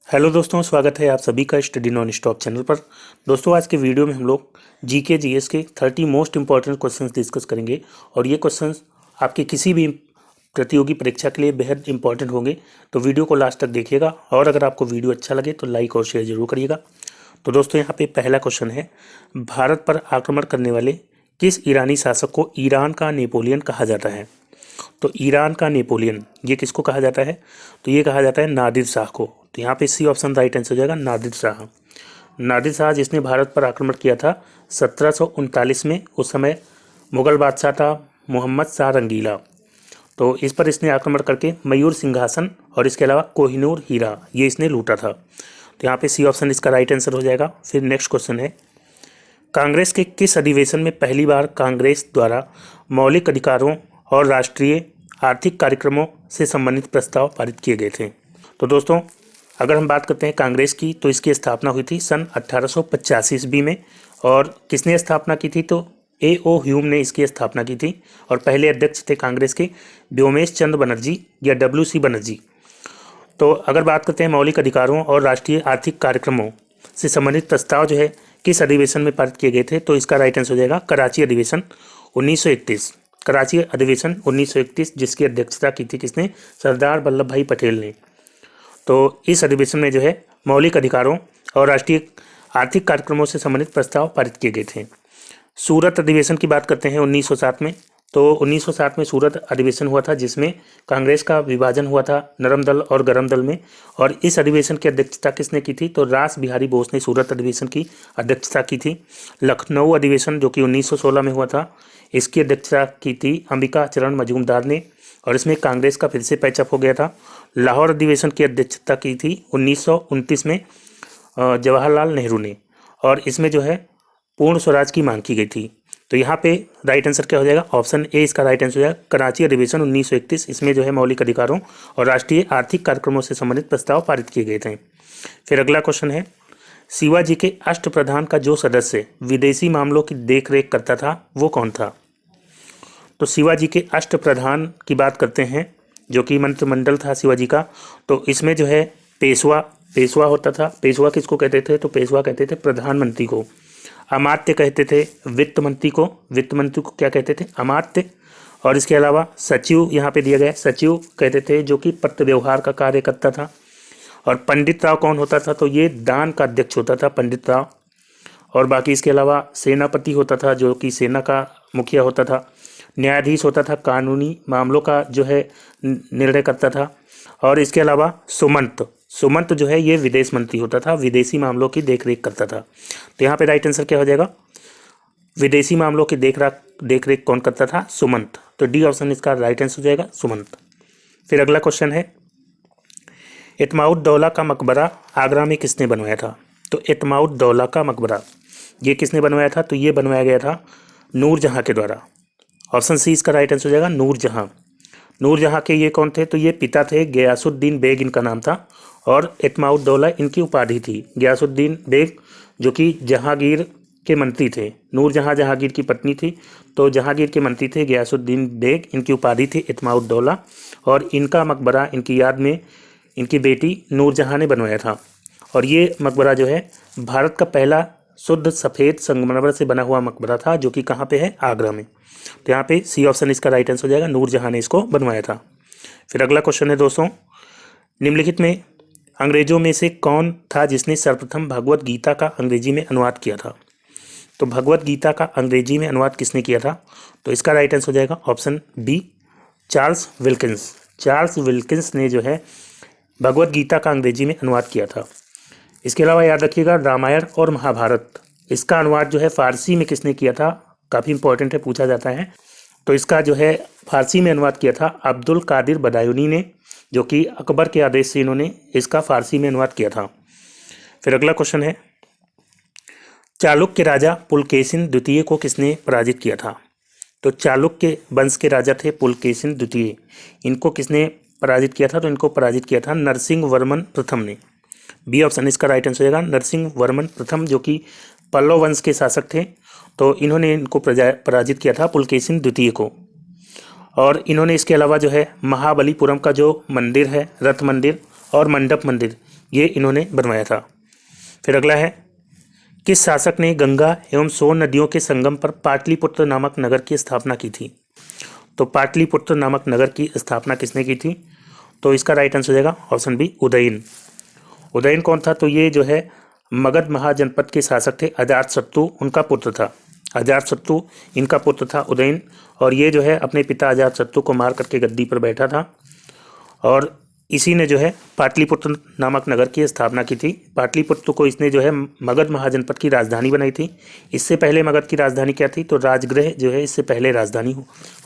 Hello दोस्तों, स्वागत है आप सभी का स्टडी नॉन स्टॉप चैनल पर। दोस्तों, आज के वीडियो में हम लोग जीके जीएस के 30 मोस्ट इंपॉर्टेंट क्वेश्चंस डिस्कस करेंगे और ये क्वेश्चंस आपके किसी भी प्रतियोगी परीक्षा के लिए बेहद इंपॉर्टेंट होंगे। तो वीडियो को लास्ट तक देखिएगा और अगर आपको वीडियो अच्छा लगे तो लाइक और शेयर जरूर करिएगा। तो दोस्तों, यहाँ पे पहला क्वेश्चन है, भारत पर आक्रमण करने वाले किस ईरानी शासक को ईरान का नेपोलियन कहा जाता है? तो ईरान का नेपोलियन ये किसको कहा जाता है? तो ये कहा जाता है नादिर शाह को। तो यहाँ पे सी ऑप्शन राइट आंसर हो जाएगा, नादिर शाह। नादिर शाह जिसने भारत पर आक्रमण किया था 1739 में। उस समय मुगल बादशाह था मोहम्मद शाह रंगीला। तो इस पर इसने आक्रमण करके मयूर सिंहासन और इसके अलावा कोहिनूर हीरा ये इसने लूटा था। तो यहाँ पे सी ऑप्शन इसका राइट आंसर हो जाएगा। फिर नेक्स्ट क्वेश्चन है, कांग्रेस के किस अधिवेशन में पहली बार कांग्रेस द्वारा मौलिक अधिकारों और राष्ट्रीय आर्थिक कार्यक्रमों से संबंधित प्रस्ताव पारित किए गए थे? तो दोस्तों, अगर हम बात करते हैं कांग्रेस की, तो इसकी स्थापना हुई थी सन 1885 ईस्वी में। और किसने स्थापना की थी? तो A.O. ह्यूम ने इसकी स्थापना की थी। और पहले अध्यक्ष थे कांग्रेस के व्योमेश चंद्र बनर्जी या W.C. बनर्जी। तो अगर बात करते हैं मौलिक अधिकारों और राष्ट्रीय आर्थिक कार्यक्रमों से संबंधित प्रस्ताव जो है किस अधिवेशन में पारित किए गए थे, तो इसका राइट आंसर हो जाएगा कराची अधिवेशन 1931। कराची अधिवेशन 1931 जिसकी अध्यक्षता की थी किसने? सरदार वल्लभ भाई पटेल ने। तो इस अधिवेशन में जो है मौलिक अधिकारों और राष्ट्रीय आर्थिक कार्यक्रमों से संबंधित प्रस्ताव पारित किए गए थे। सूरत अधिवेशन की बात करते हैं 1907 में। तो 1907 में सूरत अधिवेशन हुआ था जिसमें कांग्रेस का विभाजन हुआ था नरम दल और गरम दल में। और इस अधिवेशन की अध्यक्षता किसने की थी? तो रास बिहारी बोस ने सूरत अधिवेशन की अध्यक्षता की थी। लखनऊ अधिवेशन जो कि 1916 में हुआ था, इसकी अध्यक्षता की थी अंबिका चरण मजूमदार ने और इसमें कांग्रेस का फिर से पैचअप हो गया था। लाहौर अधिवेशन की अध्यक्षता की थी 1929 में जवाहरलाल नेहरू ने और इसमें जो है पूर्ण स्वराज की मांग की गई थी। तो यहाँ पे राइट आंसर क्या हो जाएगा? ऑप्शन ए इसका राइट आंसर हो जाएगा, कराची अधिवेशन 1931। इसमें जो है मौलिक अधिकारों और राष्ट्रीय आर्थिक कार्यक्रमों से संबंधित प्रस्ताव पारित किए गए थे। फिर अगला क्वेश्चन है, शिवाजी के अष्टप्रधान का जो सदस्य विदेशी मामलों की देखरेख करता था वो कौन था? तो शिवाजी के अष्टप्रधान की बात करते हैं जो कि मंत्रिमंडल था शिवाजी का। तो इसमें जो है पेशवा होता था। पेशवा किसको कहते थे? तो पेशवा कहते थे प्रधानमंत्री को। अमात्य कहते थे वित्त मंत्री को। वित्त मंत्री को क्या कहते थे? अमात्य। और इसके अलावा सचिव यहाँ पे दिया गया, सचिव कहते थे जो कि पत्र व्यवहार का कार्य करता था। और पंडित राव कौन होता था? तो ये दान का अध्यक्ष होता था पंडित राव। और बाकी इसके अलावा सेनापति होता था जो कि सेना का मुखिया होता था। न्यायाधीश होता था, कानूनी मामलों का जो है निर्णय करता था। और इसके अलावा सुमंत जो है ये विदेश मंत्री होता था, विदेशी मामलों की देखरेख करता था। तो यहाँ पे राइट आंसर क्या हो जाएगा? विदेशी मामलों की देखरेख कौन करता था? सुमंत। तो डी ऑप्शन इसका राइट आंसर हो जाएगा, सुमंत। फिर अगला क्वेश्चन है, एतमाउद्दौला का मकबरा आगरा में किसने बनवाया था? तो एतमाउद्दौला का मकबरा ये किसने बनवाया था? तो ये बनवाया गया था नूरजहाँ के द्वारा। ऑप्शन सी इसका राइट आंसर हो जाएगा, नूरजहाँ। नूरजहाँ के ये कौन थे? तो ये पिता थे, गयासुद्दीन बेग इनका नाम था और एतमाउद्दौला इनकी उपाधि थी। गयासुद्दीन बेग जो कि जहांगीर के मंत्री थे। नूरजहाँ जहांगीर की पत्नी थी, तो जहांगीर के मंत्री थे गयासुद्दीन बेग, इनकी उपाधि थी एतमाउद्दौला। और इनका मकबरा इनकी याद में इनकी बेटी नूरजहाँ ने बनवाया था। और ये मकबरा जो है भारत का पहला शुद्ध सफ़ेद संगमरमर से बना हुआ मकबरा था जो कि कहाँ पे है? आगरा में। तो यहाँ पे सी ऑप्शन इसका राइट आंसर हो जाएगा, नूरजहाँ ने इसको बनवाया था। फिर अगला क्वेश्चन है दोस्तों, निम्नलिखित में अंग्रेजों में से कौन था जिसने सर्वप्रथम भगवत गीता का अंग्रेजी में अनुवाद किया था? तो भगवत गीता का अंग्रेजी में अनुवाद किसने किया था? तो इसका राइट आंसर हो जाएगा option B, Charles Wilkins. Charles Wilkins ने जो है भगवत गीता का अंग्रेजी में अनुवाद किया था। इसके अलावा याद रखिएगा, रामायण और महाभारत इसका अनुवाद जो है फारसी में किसने किया था? काफ़ी इंपॉर्टेंट है, पूछा जाता है। तो इसका जो है फारसी में अनुवाद किया था अब्दुल कादिर बदायूनी ने, जो कि अकबर के आदेश से इन्होंने इसका फारसी में अनुवाद किया था। फिर अगला क्वेश्चन है, चालुक्य राजा पुलकेशिन द्वितीय को किसने पराजित किया था? तो चालुक्य वंश के राजा थे पुलकेशिन द्वितीय, इनको किसने पराजित किया था? तो इनको पराजित किया था नरसिंह वर्मन प्रथम ने। बी ऑप्शन इसका राइट आंसर हो जाएगा, नरसिंह वर्मन प्रथम जो कि पल्लव वंश के शासक थे। तो इन्होंने इनको पराजित किया था पुलकेशिन द्वितीय को। और इन्होंने इसके अलावा जो है महाबलीपुरम का जो मंदिर है, रथ मंदिर और मंडप मंदिर, ये इन्होंने बनवाया था। फिर अगला है, किस शासक ने गंगा एवं सोन नदियों के संगम पर पाटलिपुत्र नामक नगर की स्थापना की थी? तो पाटलिपुत्र नामक नगर की स्थापना किसने की थी? तो इसका राइट आंसर हो जाएगा ऑप्शन बी, उदयन। उदयन कौन था? तो ये जो है मगध महाजनपद के शासक थे, अजातशत्रु उनका पुत्र था। अजातशत्रु इनका पुत्र था उदयन, और ये जो है अपने पिता अजातशत्रु को मार करके गद्दी पर बैठा था, और इसी ने जो है पाटलिपुत्र नामक नगर की स्थापना की थी। पाटलिपुत्र को इसने जो है मगध महाजनपद की राजधानी बनाई थी। इससे पहले मगध की राजधानी क्या थी? तो राजगृह जो है इससे पहले राजधानी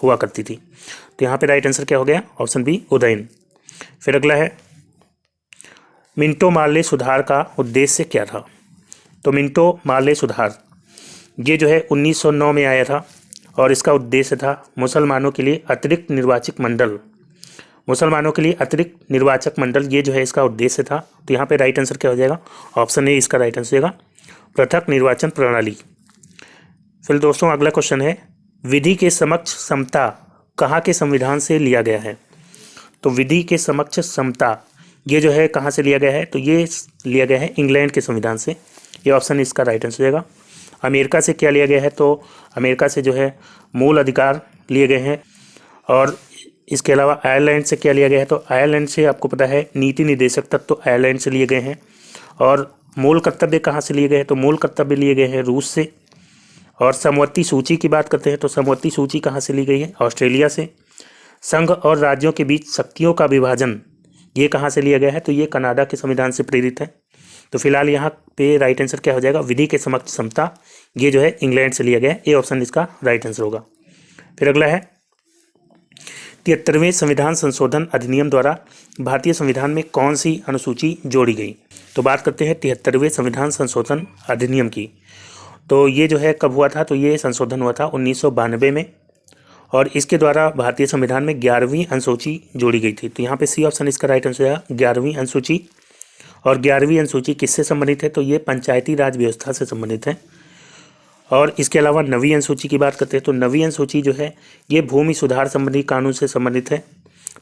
हुआ करती थी। तो यहाँ पे राइट आंसर क्या हो गया? Option B, Udayan. फिर अगला है, मिंटो मार्ले सुधार का उद्देश्य क्या था? तो मिंटो मार्ले सुधार ये जो है 1909 में आया था, और इसका उद्देश्य था मुसलमानों के लिए अतिरिक्त निर्वाचक मंडल। मुसलमानों के लिए अतिरिक्त निर्वाचक मंडल, ये जो है इसका उद्देश्य था। तो यहाँ पे राइट आंसर क्या हो जाएगा? ऑप्शन ए इसका राइट आंसर हो जाएगा, पृथक निर्वाचन प्रणाली। फिर दोस्तों अगला क्वेश्चन है, विधि के समक्ष समता कहाँ के संविधान से लिया गया है? तो विधि के समक्ष समता ये जो है कहाँ से लिया गया है? तो ये लिया गया है इंग्लैंड के संविधान से। ये ऑप्शन इसका राइट आंसर हो जाएगा। अमेरिका से क्या लिया गया है? तो अमेरिका से जो है मूल अधिकार लिए गए हैं। और इसके अलावा आयरलैंड से क्या लिया गया है? तो आयरलैंड से आपको पता है नीति निर्देशक तत्व तो आयरलैंड से लिए गए हैं। और मूल कर्तव्य कहाँ से लिए गए हैं? तो मूल कर्तव्य लिए गए हैं रूस से। और समवर्ती सूची की बात करते हैं तो समवर्ती सूची कहाँ से ली गई है? ऑस्ट्रेलिया से। संघ और राज्यों के बीच शक्तियों का विभाजन ये कहाँ से लिया गया है? तो ये कनाडा के संविधान से प्रेरित है। तो फिलहाल यहाँ पे राइट आंसर क्या हो जाएगा? विधि के समक्ष समता ये जो है इंग्लैंड से लिया गया है। ए ऑप्शन इसका राइट आंसर होगा। फिर अगला है, 73वें संविधान संशोधन अधिनियम द्वारा भारतीय संविधान में कौन सी अनुसूची जोड़ी गई? तो बात करते हैं 73वें संविधान संशोधन अधिनियम की। तो ये जो है कब हुआ था? तो ये संशोधन हुआ था 1992 में, और इसके द्वारा भारतीय संविधान में 11वीं अनुसूची जोड़ी गई थी। तो यहाँ पे सी ऑप्शन इसका राइट आंसर है 11वीं अनुसूची। और 11वीं अनुसूची किससे संबंधित है? तो ये पंचायती राज व्यवस्था से संबंधित है। और इसके अलावा 9वीं अनुसूची की बात करते हैं तो 9वीं अनुसूची जो है ये भूमि सुधार संबंधी कानून से संबंधित है।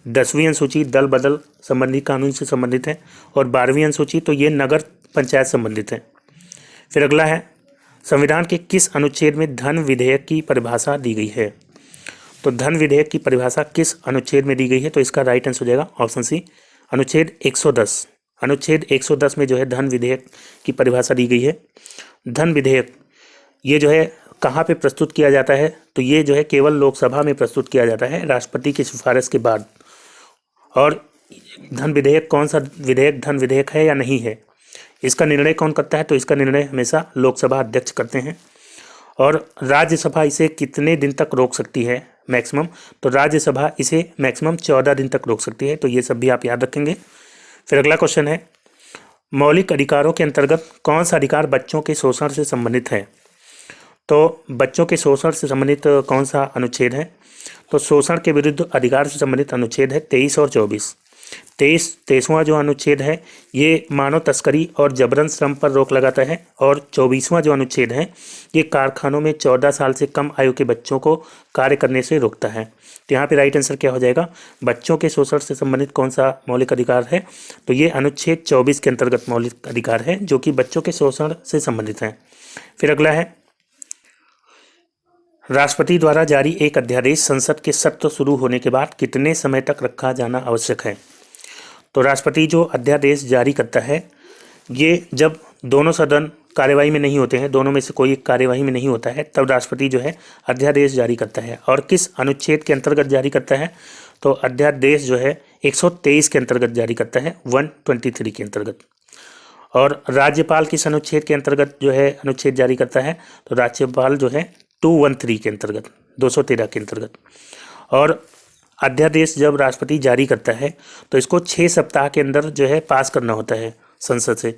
10वीं अनुसूची दल बदल संबंधी कानून से संबंधित है। और 12वीं अनुसूची तो ये नगर पंचायत संबंधित है। फिर अगला है, संविधान के किस अनुच्छेद में धन विधेयक की परिभाषा दी गई है? तो धन विधेयक की परिभाषा किस अनुच्छेद में दी गई है? तो इसका राइट आंसर हो जाएगा ऑप्शन सी, अनुच्छेद 110। अनुच्छेद 110 में जो है धन विधेयक की परिभाषा दी गई है। धन विधेयक ये जो है कहाँ पे प्रस्तुत किया जाता है? तो ये जो है केवल लोकसभा में प्रस्तुत किया जाता है राष्ट्रपति की सिफारिश के बाद। और धन विधेयक कौन सा विधेयक धन विधेयक है या नहीं है, इसका निर्णय कौन करता है? तो इसका निर्णय हमेशा लोकसभा अध्यक्ष करते हैं। और राज्यसभा इसे कितने दिन तक रोक सकती है मैक्सिमम? तो राज्यसभा इसे मैक्सिमम 14 दिन तक रोक सकती है। तो ये सब भी आप याद रखेंगे। फिर अगला क्वेश्चन है, मौलिक अधिकारों के अंतर्गत कौन सा अधिकार बच्चों के शोषण से संबंधित है? तो बच्चों के शोषण से संबंधित कौन सा अनुच्छेद है? तो शोषण के विरुद्ध अधिकार से संबंधित अनुच्छेद है 23 और 24। 23वां जो अनुच्छेद है ये मानव तस्करी और जबरन श्रम पर रोक लगाता है। और 24वां जो अनुच्छेद है ये कारखानों में 14 साल से कम आयु के बच्चों को कार्य करने से रोकता है। तो यहाँ पे राइट आंसर क्या हो जाएगा? बच्चों के शोषण से संबंधित कौन सा मौलिक अधिकार है? तो ये अनुच्छेद 24 के अंतर्गत मौलिक अधिकार है जो कि बच्चों के शोषण से संबंधित है। फिर अगला है, राष्ट्रपति द्वारा जारी एक अध्यादेश संसद के सत्र शुरू होने के बाद कितने समय तक रखा जाना आवश्यक है? तो राष्ट्रपति जो अध्यादेश जारी करता है ये जब दोनों सदन कार्यवाही में नहीं होते हैं, दोनों में से कोई एक कार्यवाही में नहीं होता है, तब राष्ट्रपति जो है अध्यादेश जारी करता है। और किस अनुच्छेद के अंतर्गत जारी करता है? तो अध्यादेश जो है 123 के अंतर्गत जारी करता है, 123 के अंतर्गत। और राज्यपाल किस अनुच्छेद के अंतर्गत जो है अनुच्छेद जारी करता है? तो राज्यपाल जो है 213 के अंतर्गत, 213 के अंतर्गत। और अध्यादेश जब राष्ट्रपति जारी करता है तो इसको 6 सप्ताह के अंदर जो है पास करना होता है संसद से।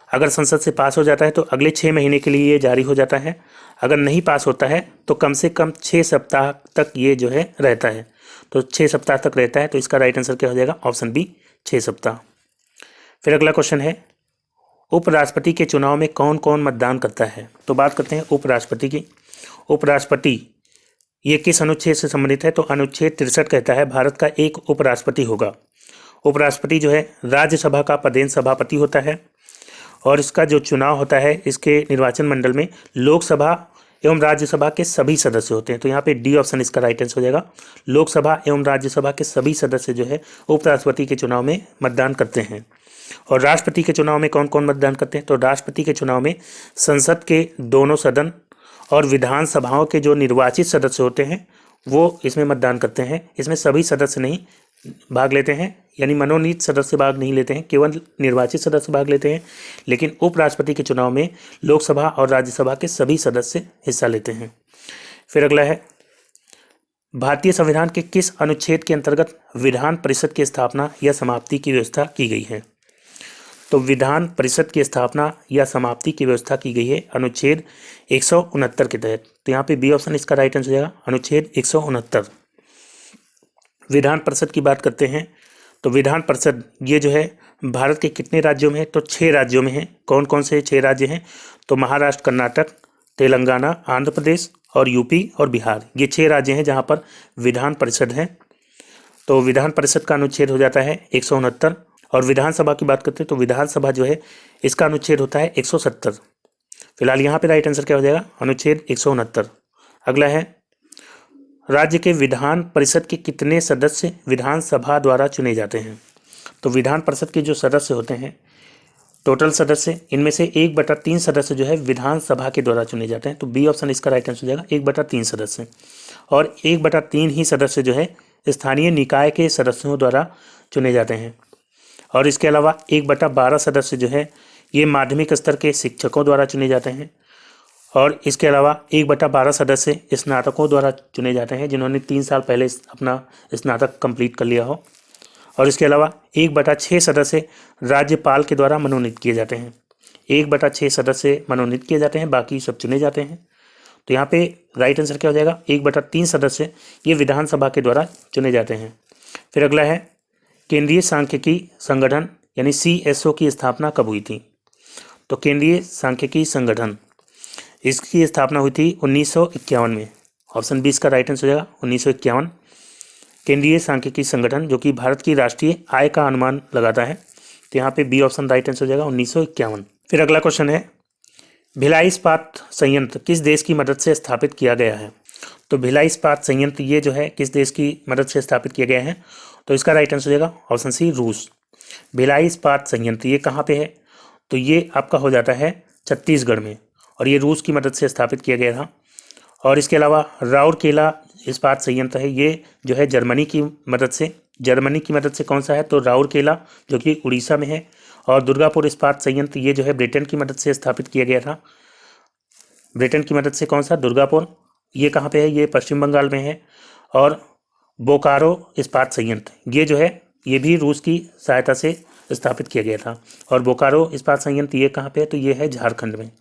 अगर संसद से पास हो जाता है तो अगले 6 महीने के लिए ये जारी हो जाता है। अगर नहीं पास होता है तो कम से कम 6 सप्ताह तक ये जो है रहता है। तो 6 सप्ताह तक रहता है। तो इसका राइट आंसर क्या हो जाएगा? ऑप्शन बी, 6 सप्ताह। फिर अगला क्वेश्चन है, उपराष्ट्रपति के चुनाव में कौन कौन मतदान करता है? तो बात करते हैं उपराष्ट्रपति की। उपराष्ट्रपति ये किस अनुच्छेद से संबंधित है? तो अनुच्छेद 63 कहता है भारत का एक उपराष्ट्रपति होगा। उपराष्ट्रपति जो है राज्यसभा का पदेन सभापति होता है और इसका जो चुनाव होता है इसके निर्वाचन मंडल में लोकसभा एवं राज्यसभा के सभी सदस्य होते हैं। तो यहाँ पे डी ऑप्शन इसका राइट आंसर हो जाएगा। लोकसभा एवं राज्यसभा के सभी सदस्य जो है उपराष्ट्रपति के चुनाव में मतदान करते हैं। और राष्ट्रपति के चुनाव में कौन कौन मतदान करते हैं? तो राष्ट्रपति के चुनाव में संसद के दोनों सदन और विधानसभाओं के जो निर्वाचित सदस्य होते हैं वो इसमें मतदान करते हैं। इसमें सभी सदस्य नहीं भाग लेते हैं, यानी मनोनीत सदस्य भाग नहीं लेते हैं, केवल निर्वाचित सदस्य भाग लेते हैं। लेकिन उपराष्ट्रपति के चुनाव में लोकसभा और राज्यसभा के सभी सदस्य हिस्सा लेते हैं। फिर अगला है, भारतीय संविधान के किस अनुच्छेद के अंतर्गत विधान परिषद की स्थापना या समाप्ति की व्यवस्था की गई है? तो विधान परिषद की स्थापना या समाप्ति की व्यवस्था की गई है अनुच्छेद 169 के तहत। तो यहाँ पे बी ऑप्शन इसका राइट आंसर हो जाएगा, अनुच्छेद 169। विधान परिषद की बात करते हैं तो विधान परिषद ये जो है भारत के कितने राज्यों में है? तो 6 राज्यों में है। कौन कौन से 6 राज्य हैं? तो महाराष्ट्र, कर्नाटक, तेलंगाना, आंध्र प्रदेश और यूपी और बिहार, ये 6 राज्य हैं जहाँ पर विधान परिषद है। तो विधान परिषद का अनुच्छेद हो जाता है 169। और विधानसभा की बात करते हैं तो विधानसभा जो है इसका अनुच्छेद होता है 170। फिलहाल यहाँ पे राइट आंसर क्या हो जाएगा? अनुच्छेद 169। अगला है, राज्य के विधान परिषद के कितने सदस्य विधानसभा द्वारा चुने जाते हैं? तो विधान परिषद के जो सदस्य होते हैं, टोटल सदस्य, इनमें से 1/3 सदस्य जो है विधानसभा के द्वारा चुने जाते हैं। तो बी ऑप्शन इसका राइट आंसर हो जाएगा, 1/3 सदस्य। और 1/3 ही सदस्य जो है स्थानीय निकाय के सदस्यों द्वारा चुने जाते हैं। और इसके अलावा 1/12 सदस्य जो है ये माध्यमिक स्तर के शिक्षकों द्वारा चुने जाते हैं। और इसके अलावा 1/12 सदस्य स्नातकों द्वारा चुने जाते हैं जिन्होंने 3 साल पहले अपना स्नातक कंप्लीट कर लिया हो। और इसके अलावा 1/6 सदस्य राज्यपाल के द्वारा मनोनीत किए जाते हैं। 1/6 सदस्य मनोनीत किए जाते हैं, बाकी सब चुने जाते हैं। तो यहाँ पे राइट आंसर क्या हो जाएगा? 1/3 सदस्य ये विधानसभा के द्वारा चुने जाते हैं। फिर अगला है, केंद्रीय सांख्यिकी संगठन यानी CSO की स्थापना कब हुई थी? तो केंद्रीय सांख्यिकी संगठन इसकी स्थापना हुई थी 1951 में। ऑप्शन 20 का राइट आंसर हो जाएगा 1951। केंद्रीय सांख्यिकी संगठन जो कि भारत की राष्ट्रीय आय का अनुमान लगाता है। तो यहाँ पे बी ऑप्शन राइट आंसर हो जाएगा 1951। फिर अगला क्वेश्चन है, भिलाई इस्पात संयंत्र किस देश की मदद से स्थापित किया गया है? तो भिलाई इस्पात संयंत्र ये जो है किस देश की मदद से स्थापित किया गया है? तो इसका राइट आंसर हो जाएगा ऑप्शन सी, रूस। भिलाई इस्पात संयंत्र ये कहाँ पे है? तो ये आपका हो जाता है छत्तीसगढ़ में, और ये रूस की मदद से स्थापित किया गया था। और इसके अलावा राउरकेला इस्पात संयंत्र है, ये जो है जर्मनी की मदद से कौन सा है? तो राउरकेला जो कि उड़ीसा में है। और दुर्गापुर इस्पात संयंत्र ये जो है ब्रिटेन की मदद से स्थापित किया गया था। ब्रिटेन की मदद से कौन सा? दुर्गापुर, ये कहाँ पे है? ये पश्चिम बंगाल में है। और बोकारो इस्पात संयंत्र ये जो है ये भी रूस की सहायता से स्थापित किया गया था। और बोकारो इस्पात संयंत्र ये कहाँ पे है? तो ये है झारखंड में।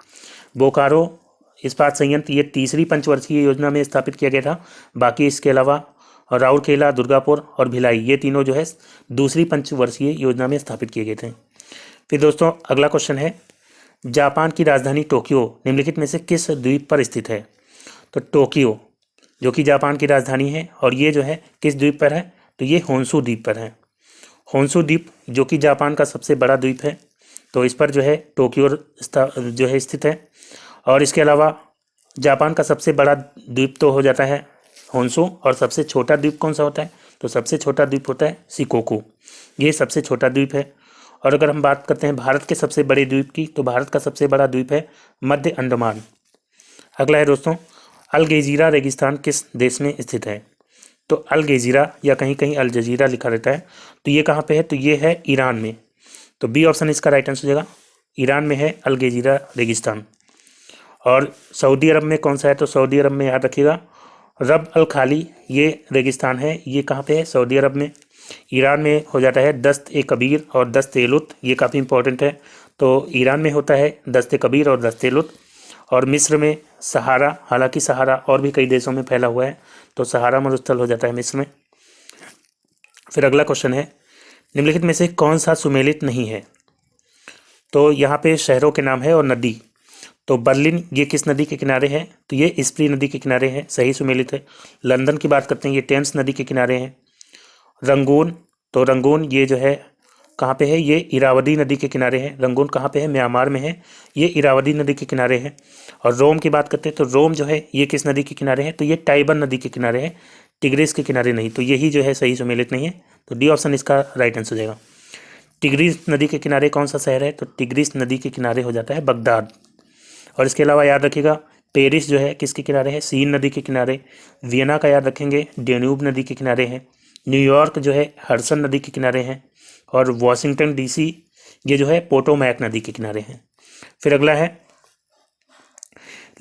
बोकारो इस्पात संयंत्र ये तीसरी पंचवर्षीय योजना में स्थापित किया गया था। बाकी इसके अलावा राउरकेला, दुर्गापुर और भिलाई ये तीनों जो है दूसरी पंचवर्षीय योजना में स्थापित किए गए थे। फिर दोस्तों अगला क्वेश्चन है, जापान की राजधानी टोक्यो निम्नलिखित में से किस द्वीप पर स्थित है? तो टोक्यो जो कि जापान की राजधानी है और ये जो है किस द्वीप पर है? तो ये होन्शु द्वीप पर है। होन्शु द्वीप जो कि जापान का सबसे बड़ा द्वीप है, तो इस पर जो है टोक्यो जो है स्थित है। और इसके अलावा जापान का सबसे बड़ा द्वीप तो हो जाता है होन्शु, और सबसे छोटा द्वीप कौन सा होता है? तो सबसे छोटा द्वीप होता है शिकोकू, ये सबसे छोटा द्वीप है। और अगर हम बात करते हैं भारत के सबसे बड़े द्वीप की, तो भारत का सबसे बड़ा द्वीप है मध्य अंडमान। अगला है दोस्तों, अल गेजीरा रेगिस्तान किस देश में स्थित है? तो अल गेजीरा या कहीं कहीं अल जजीरा लिखा रहता है, तो ये कहाँ पे है? तो ये है ईरान में। तो बी ऑप्शन इसका राइट आंसर हो जाएगा, ईरान में है अल गेजीरा रेगिस्तान। और सऊदी अरब में कौन सा है? तो सऊदी अरब में याद रखिएगा रब अल खाली ये रेगिस्तान है, ये कहाँ पे है? सऊदी अरब में। ईरान में हो जाता है दस्त ए कबीर और दस्त ए लुत, ये काफ़ी इंपॉर्टेंट है। तो ईरान में होता है दस्त ए कबीर और दस्त ए लुत। और मिस्र में सहारा, हालांकि सहारा और भी कई देशों में फैला हुआ है, तो सहारा मरुस्थल हो जाता है मिस्र में। फिर अगला क्वेश्चन है, निम्नलिखित में से कौन सा सुमेलित नहीं है? तो यहाँ पे शहरों के नाम है और नदी। तो बर्लिन ये किस नदी के किनारे है? तो ये स्प्री नदी के किनारे है, सही सुमेलित है। लंदन की बात करते हैं, ये टेम्स नदी के किनारे हैं। रंगून तो रंगून ये जो है कहाँ पे है, ये इरावदी नदी के किनारे है। रंगून कहाँ पे है, म्यांमार में है, ये इरावदी नदी के किनारे है। और रोम की बात करते हैं तो रोम जो है ये किस नदी के किनारे है, तो ये टाइबर नदी के किनारे है, टिग्रिस के किनारे नहीं। तो यही जो है सही सम्मिलित नहीं है, तो डी ऑप्शन इसका राइट आंसर हो जाएगा। टिग्रिस नदी के किनारे कौन सा शहर है, तो टिग्रिस नदी के किनारे हो जाता है बगदाद। और इसके अलावा याद रखिएगा पेरिस जो है किसके किनारे है, सीन नदी के किनारे। वियना का याद रखेंगे, डेन्यूब नदी के किनारे है। न्यूयॉर्क जो है हडसन नदी के किनारे है। और वॉशिंगटन डीसी ये जो है पोटोमैक नदी के किनारे है। फिर अगला है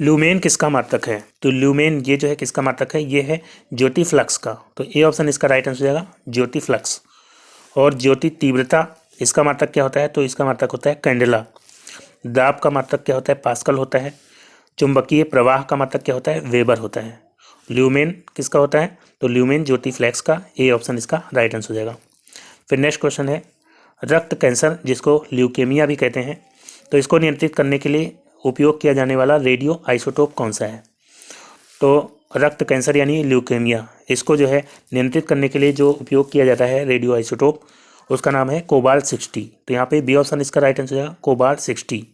ल्यूमेन किसका मात्रक है, तो ल्यूमेन ये जो है किसका मात्रक है, ये है ज्योति फ्लक्स का। तो ए ऑप्शन इसका राइट आंसर हो जाएगा, ज्योति फ्लक्स। और ज्योति तीव्रता इसका मात्रक क्या होता है, तो इसका मात्रक होता है कैंडेला। दाब का मात्रक क्या होता है, पास्कल होता है। चुंबकीय प्रवाह का मात्रक क्या होता है, वेबर होता है। ल्यूमेन किसका होता है, तो ल्यूमेन ज्योति फ्लैक्स का, ए ऑप्शन इसका राइट आंसर हो जाएगा। फिर नेक्स्ट क्वेश्चन है रक्त कैंसर जिसको ल्यूकेमिया भी कहते हैं, तो इसको नियंत्रित करने के लिए उपयोग किया जाने वाला रेडियो आइसोटोप कौन सा है। तो रक्त कैंसर यानी ल्यूकेमिया, इसको जो है नियंत्रित करने के लिए जो उपयोग किया जाता है रेडियो आइसोटोप, उसका नाम है कोबाल्ट 60। तो यहाँ पे बी ऑप्शन इसका राइट आंसर हो जाएगा, कोबाल्ट 60।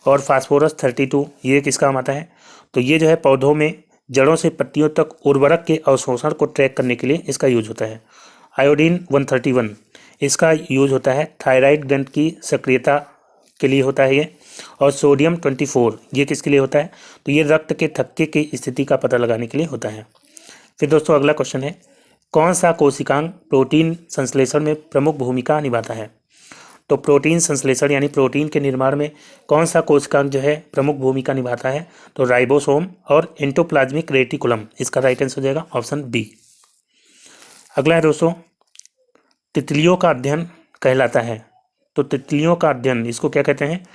और फास्फोरस 32 ये किस काम आता है, तो ये जो है पौधों में जड़ों से पत्तियों तक उर्वरक के अवशोषण को ट्रैक करने के लिए इसका यूज होता है। आयोडीन 131 इसका यूज होता है थायराइड ग्रंथ की सक्रियता के लिए होता है ये। और सोडियम 24 ये किसके लिए होता है, तो ये रक्त के थक्के की स्थिति का पता लगाने के लिए होता है। फिर दोस्तों अगला क्वेश्चन है कौन सा कोशिकांग प्रोटीन संश्लेषण में प्रमुख भूमिका निभाता है। तो प्रोटीन संश्लेषण यानी प्रोटीन के निर्माण में कौन सा कोशिकांग जो है प्रमुख भूमिका निभाता है, तो राइबोसोम और एंडोप्लाज्मिक रेटिकुलम, इसका राइट आंसर हो जाएगा ऑप्शन बी। अगला है दोस्तों तितलियों का अध्ययन कहलाता है, तो तितलियों का अध्ययन इसको क्या कहते हैं,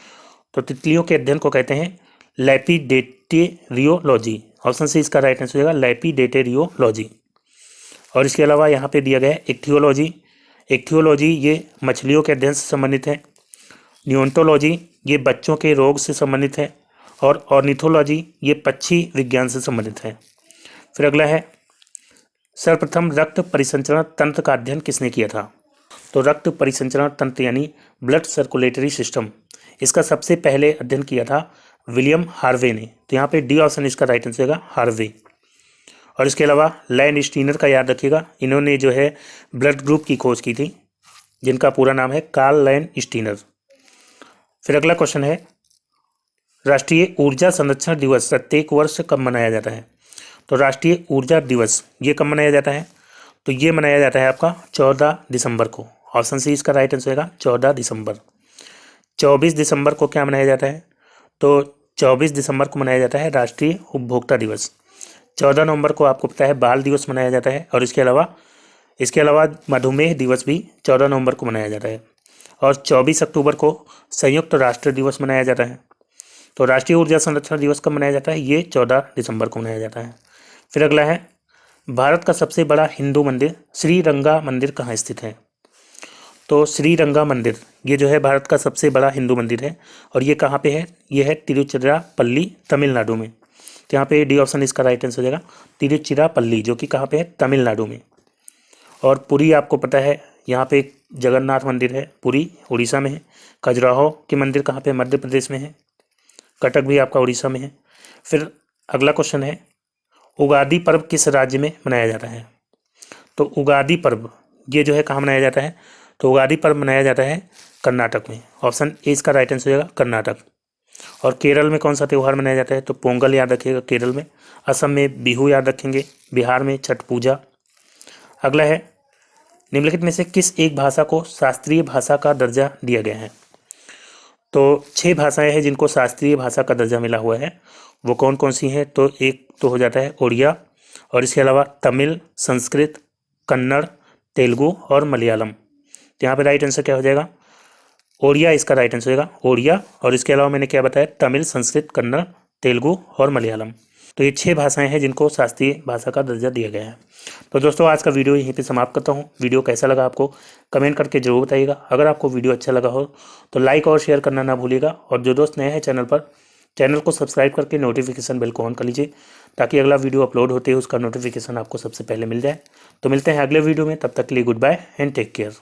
तो तितलियों के अध्ययन को कहते हैं लैपिडेटेरियोलॉजी। ऑप्शन सी इसका राइट आंसर हो जाएगा, लैपिडेटेरियोलॉजी। और इसके अलावा यहाँ पे दिया गया है इक्थियोलॉजी। इक्थियोलॉजी ये मछलियों के अध्ययन से संबंधित है। न्यूनटोलॉजी ये बच्चों के रोग से संबंधित है। और ऑर्निथोलॉजी ये पक्षी विज्ञान से संबंधित है। फिर अगला है सर्वप्रथम रक्त परिसंचरण तंत्र का अध्ययन किसने किया था, तो रक्त परिसंचरण तंत्र यानी ब्लड सर्कुलेटरी सिस्टम, इसका सबसे पहले अध्ययन किया था विलियम हार्वे ने। तो यहाँ पे डी ऑप्शन इसका राइट आंसर होगा, हार्वे। और इसके अलावा लैंड स्टीनर का याद रखिएगा, इन्होंने जो है ब्लड ग्रुप की खोज की थी जिनका पूरा नाम है कार्ल लैंड स्टीनर। फिर अगला क्वेश्चन है राष्ट्रीय ऊर्जा संरक्षण दिवस प्रत्येक वर्ष कब मनाया जाता है, तो राष्ट्रीय ऊर्जा दिवस ये कब मनाया जाता है, तो ये मनाया जाता है आपका 14 दिसंबर को। ऑप्शन सी इसका राइट आंसर होगा 14 दिसंबर। 24 दिसंबर को क्या मनाया जाता है, तो 24 दिसंबर को मनाया जाता है राष्ट्रीय उपभोक्ता दिवस। 14 नवंबर को आपको पता है बाल दिवस मनाया जाता है। और इसके अलावा मधुमेह दिवस भी 14 नवंबर को मनाया जाता है। और 24 अक्टूबर को संयुक्त राष्ट्र दिवस मनाया जाता है। तो राष्ट्रीय ऊर्जा संरक्षण दिवस कब मनाया जाता है, ये 14 दिसंबर को मनाया जाता है। फिर अगला है भारत का सबसे बड़ा हिंदू मंदिर श्रीरंगा मंदिर कहाँ स्थित है, तो श्रीरंगा मंदिर ये जो है भारत का सबसे बड़ा हिंदू मंदिर है। और ये कहाँ पे है, ये है तिरुचिरापल्ली तमिलनाडु में। तो यहाँ पे डी ऑप्शन इसका राइट आंसर हो जाएगा, तिरुचिरापल्ली, जो कि कहाँ पे है, तमिलनाडु में। और पुरी आपको पता है यहाँ पे एक जगन्नाथ मंदिर है, पुरी उड़ीसा में है। खजुराहो के मंदिर कहाँ पे, मध्य प्रदेश में है। कटक भी आपका उड़ीसा में है। फिर अगला क्वेश्चन है उगादी पर्व किस राज्य में मनाया जाता है, तो उगादी पर्व ये जो है कहाँ मनाया जाता है, तो उगादी पर्व मनाया जाता है कर्नाटक में। ऑप्शन ए इसका राइट आंसर हो जाएगा, कर्नाटक। और केरल में कौन सा त्यौहार मनाया जाता है, तो पोंगल याद रखिएगा केरल में। असम में बिहू याद रखेंगे, बिहार में छठ पूजा। अगला है निम्नलिखित में से किस एक भाषा को शास्त्रीय भाषा का दर्जा दिया गया है, तो 6 भाषाएं हैं जिनको शास्त्रीय भाषा का दर्जा मिला हुआ है। वो कौन कौन सी हैं, तो एक तो हो जाता है उड़िया, और इसके अलावा तमिल, संस्कृत, कन्नड़, तेलुगु और मलयालम। तो यहाँ पे राइट आंसर क्या हो जाएगा, ओडिया इसका राइट आंसर होगा, ओडिया। और इसके अलावा मैंने क्या बताया, तमिल, संस्कृत, कन्नड़, तेलुगु और मलयालम। तो ये 6 भाषाएं हैं जिनको शास्त्रीय भाषा का दर्जा दिया गया है। तो दोस्तों आज का वीडियो यहीं पे समाप्त करता हूँ। वीडियो कैसा लगा आपको कमेंट करके जरूर बताइएगा। अगर आपको वीडियो अच्छा लगा हो तो लाइक और शेयर करना ना भूलिएगा। और जो दोस्त नए हैं चैनल पर चैनल को सब्सक्राइब करके नोटिफिकेशन बेल को ऑन कर लीजिए ताकि अगला वीडियो अपलोड होते ही उसका नोटिफिकेशन आपको सबसे पहले मिल जाए। तो मिलते हैं अगले वीडियो में, तब तक के लिए goodbye and take care.